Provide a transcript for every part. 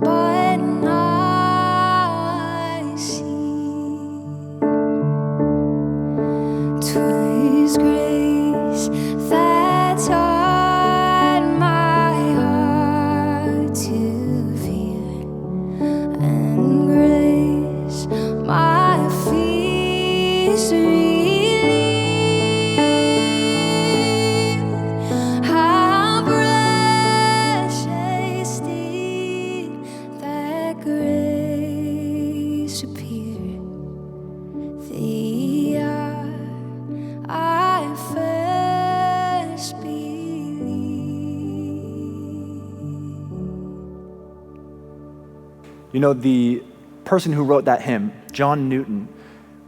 but I see 'twas grace that taught my heart to fear, and grace my fears relieved. How precious did that grace appear the hour I first believed. You know, the person who wrote that hymn, John Newton,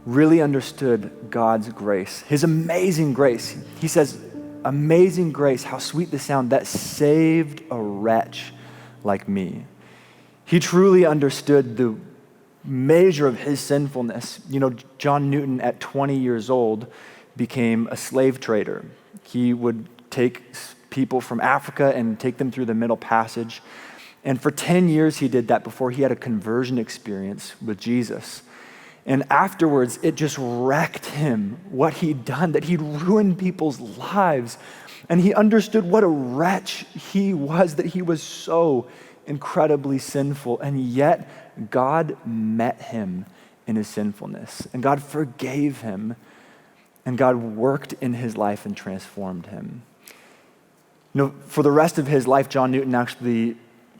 really understood God's grace, his amazing grace. He says, "Amazing grace, how sweet the sound that saved a wretch like me." He truly understood the measure of his sinfulness. You know, John Newton at 20 years old became a slave trader. He would take people from Africa and take them through the Middle Passage. And for 10 years he did that before he had a conversion experience with Jesus. And afterwards, it just wrecked him what he'd done, that he'd ruined people's lives. And he understood what a wretch he was, that he was so incredibly sinful. And yet, God met him in his sinfulness. And God forgave him. And God worked in his life and transformed him. You know, for the rest of his life, John Newton actually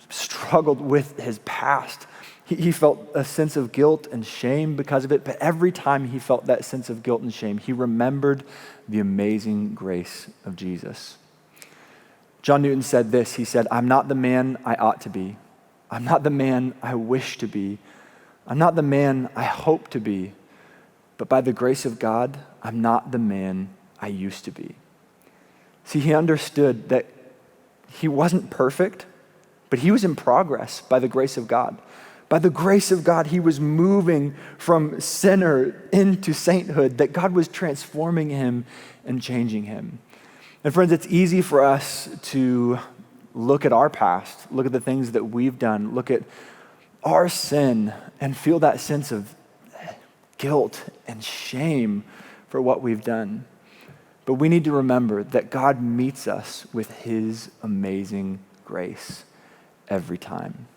struggled with his past. He felt a sense of guilt and shame because of it, but every time he felt that sense of guilt and shame, he remembered the amazing grace of Jesus. John Newton said this, he said, "I'm not the man I ought to be. I'm not the man I wish to be. I'm not the man I hope to be. But by the grace of God, I'm not the man I used to be." See, he understood that he wasn't perfect, but he was in progress by the grace of God. By the grace of God, he was moving from sinner into sainthood, that God was transforming him and changing him. And friends, it's easy for us to look at our past, look at the things that we've done, look at our sin and feel that sense of guilt and shame for what we've done. But we need to remember that God meets us with his amazing grace every time.